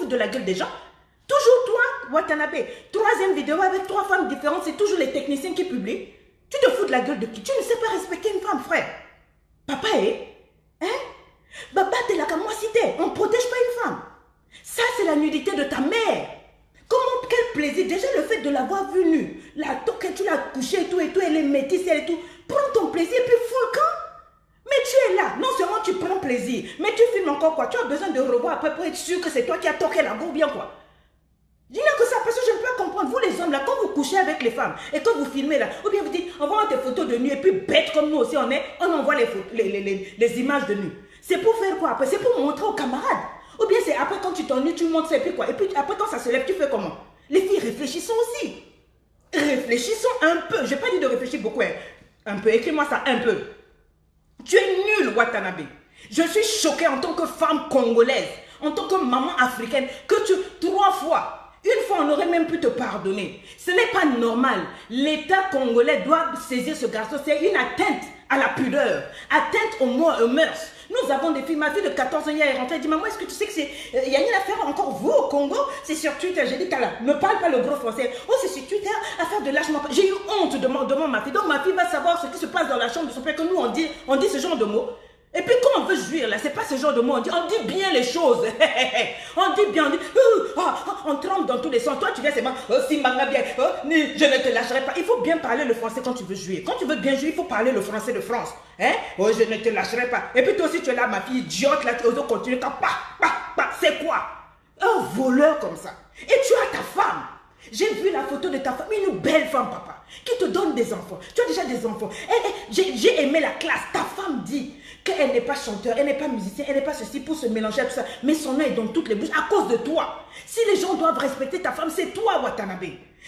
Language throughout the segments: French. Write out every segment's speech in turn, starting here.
foutre de la gueule des gens. Toujours toi, Watanabe. Troisième vidéo avec 3 femmes différentes, c'est toujours les techniciens qui publient. Tu te fous de la gueule de qui? Tu ne sais pas respecter une femme, frère. Papa hein? Baba de la camoicité, on ne protège pas une femme. Ça, c'est la nudité de ta mère. Comment, quel plaisir. Déjà, le fait de l'avoir vue nue, la toque, tu l'as couchée et tout, elle est métisse, elle et tout. Prends ton plaisir, puis fous le camp. Mais tu es là. Non seulement tu prends plaisir, mais tu filmes encore quoi. Tu as besoin de revoir après pour être sûr que c'est toi qui as toqué la go bien quoi. Dis-le que ça, parce que je ne peux pas comprendre. Vous les hommes là, quand vous couchez avec les femmes et quand vous filmez là, ou bien vous dites, envoie tes photos de nu et puis bête comme nous aussi on est, on envoie les images de nu. C'est pour faire quoi après? C'est pour montrer aux camarades. Ou bien c'est après quand tu t'ennuies, tu montres ça et puis quoi. Et puis après quand ça se lève, tu fais comment? Les filles, réfléchissons aussi. Réfléchissons un peu. Je n'ai pas dit de réfléchir beaucoup. Hein. Un peu. Écris-moi ça un peu. Tu es nul, Watanabe. Je suis choquée en tant que femme congolaise, en tant que maman africaine, que tu, 3 fois, une fois on aurait même pu te pardonner. Ce n'est pas normal. L'État congolais doit saisir ce garçon. C'est une atteinte à la pudeur, atteinte aux mœurs. Nous avons des filles, ma fille de 14 ans, hier est rentrée, elle dit, maman, est-ce que tu sais que c'est, il y a une affaire encore, vous, au Congo, c'est sur Twitter. J'ai dit, Kala, ne parle pas le gros français. Oh, c'est sur Twitter, affaire de lâchement. J'ai eu honte devant ma fille. Donc, ma fille va savoir ce qui se passe dans la chambre de son père, que nous, on dit ce genre de mots. Et puis, quand on veut jouir, là, c'est pas ce genre de mots, on dit bien les choses. On dit bien, on tremble dans tous les sens. Toi, tu viens seulement, oh, si manga bien, oh, je ne te lâcherai pas. Il faut bien parler le français quand tu veux jouer. Quand tu veux bien jouer, il faut parler le français de France. Hein? Oh, je ne te lâcherai pas. Et puis toi aussi, tu es là, ma fille idiote, là, tu oses continuer. C'est quoi? Un voleur comme ça. Et tu as ta femme. J'ai vu la photo de ta femme, une belle femme, papa, qui te donne des enfants. Tu as déjà des enfants. J'ai aimé la classe. Ta femme dit qu'elle n'est pas chanteur, elle n'est pas musicienne, elle n'est pas ceci pour se mélanger à tout ça. Mais son nom est dans toutes les bouches à cause de toi. Si les gens doivent respecter ta femme, c'est toi, Watanabe.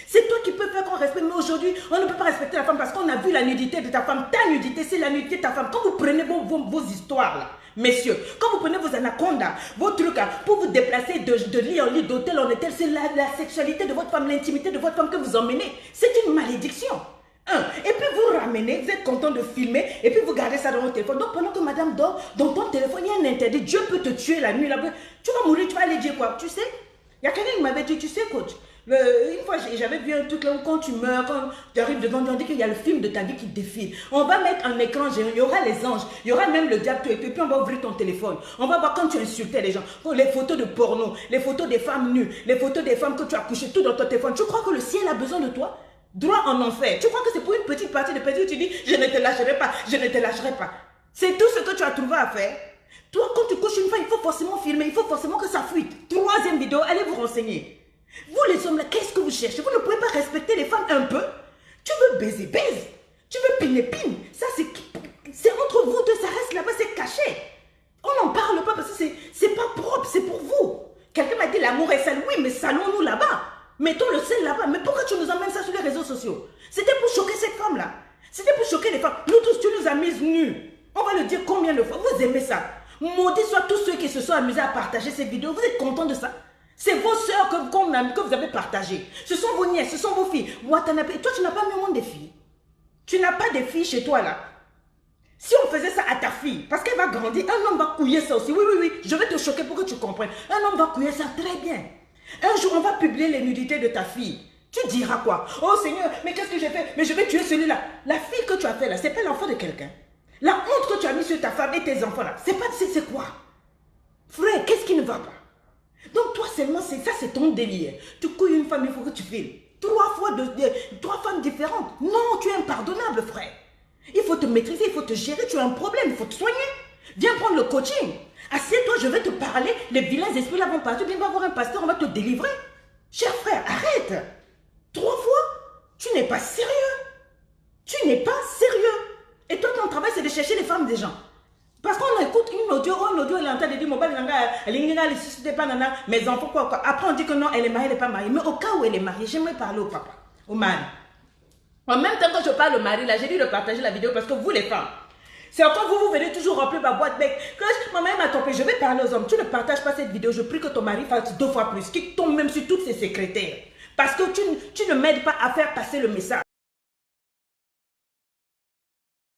C'est toi qui peux faire qu'on respecte. Mais aujourd'hui, on ne peut pas respecter la femme parce qu'on a vu la nudité de ta femme. Ta nudité, c'est la nudité de ta femme. Quand vous prenez vos histoires là, messieurs, quand vous prenez vos anacondas, vos trucs là, pour vous déplacer de lit en lit, d'hôtel en hôtel, c'est la sexualité de votre femme, l'intimité de votre femme que vous emmenez. C'est une malédiction. Et puis vous ramenez, vous êtes content de filmer, et puis vous gardez ça dans votre téléphone. Donc pendant que madame dort, dans ton téléphone, il y a un interdit. Dieu peut te tuer la nuit là-bas. Tu vas mourir, tu vas aller dire quoi? Tu sais, il y a quelqu'un qui m'avait dit, tu sais coach, une fois j'avais vu un truc là où quand tu meurs, quand tu arrives devant Dieu, on dit qu'il y a le film de ta vie qui défile. On va mettre un écran géant, il y aura les anges, il y aura même le diable, et puis on va ouvrir ton téléphone. On va voir quand tu insultais les gens, les photos de porno, les photos des femmes nues, les photos des femmes que tu as couchées, tout dans ton téléphone. Tu crois que le ciel a besoin de toi? Droit en enfer. Tu crois que c'est pour une petite partie de plaisir où tu dis je ne te lâcherai pas, je ne te lâcherai pas. C'est tout ce que tu as trouvé à faire. Toi, quand tu couches une femme, il faut forcément filmer, il faut forcément que ça fuite. 3e vidéo, allez vous renseigner. Vous les hommes là, qu'est-ce que vous cherchez? Vous ne pouvez pas respecter les femmes un peu? Tu veux baiser, baise. Tu veux piner, pine. Ça c'est entre vous deux, ça reste là-bas, c'est caché. On n'en parle pas parce que c'est pas propre, c'est pour vous. Quelqu'un m'a dit l'amour est sale. Oui, mais salons-nous là-bas. Mettons le sel là-bas. Mais pourquoi tu nous emmènes ça sur les réseaux sociaux? C'était pour choquer cette femme-là. C'était pour choquer les femmes. Nous tous, tu nous as mises nues. On va le dire combien de fois. Vous aimez ça. Maudits soient tous ceux qui se sont amusés à partager ces vidéos. Vous êtes contents de ça? C'est vos sœurs que vous avez partagées. Ce sont vos nièces, ce sont vos filles. Watanabe, toi, tu n'as pas mis au monde des filles. Tu n'as pas de filles chez toi là. Si on faisait ça à ta fille, parce qu'elle va grandir, un homme va couiller ça aussi. Oui, je vais te choquer pour que tu comprennes. Un homme va couiller ça très bien. Un jour, on va publier les nudités de ta fille. Tu diras quoi? Oh Seigneur, mais qu'est-ce que j'ai fait? Mais je vais tuer celui-là. La fille que tu as fait là, c'est pas l'enfant de quelqu'un. La honte que tu as mis sur ta femme et tes enfants là, c'est quoi? Frère, qu'est-ce qui ne va pas? Donc toi seulement, ça c'est ton délire. Tu couilles une femme, il faut que tu filmes. 3 femmes différentes. Non, tu es impardonnable, frère. Il faut te maîtriser, il faut te gérer, tu as un problème, il faut te soigner. Viens prendre le coaching. Assieds-toi, je vais te parler. Les vilains esprits là vont partir. Viens voir un pasteur, on va te délivrer. Cher frère, arrête. 3 fois, tu n'es pas sérieux. Tu n'es pas sérieux. Et toi, ton travail, c'est de chercher les femmes des gens. Parce qu'on écoute une audio, elle est en train de dire, mes enfants, quoi. Après, on dit que non, elle est mariée, elle n'est pas mariée. Mais au cas où elle est mariée, j'aimerais parler au papa, au mari. En même temps, quand je parle au mari, là, j'ai dû le partager la vidéo parce que vous, les femmes, c'est quand vous venez toujours remplir ma boîte bec. Maman m'a trompé, je vais parler aux hommes. Tu ne partages pas cette vidéo, je prie que ton mari fasse 2 fois plus, qu'il tombe même sur toutes ses secrétaires. Parce que tu ne m'aides pas à faire passer le message.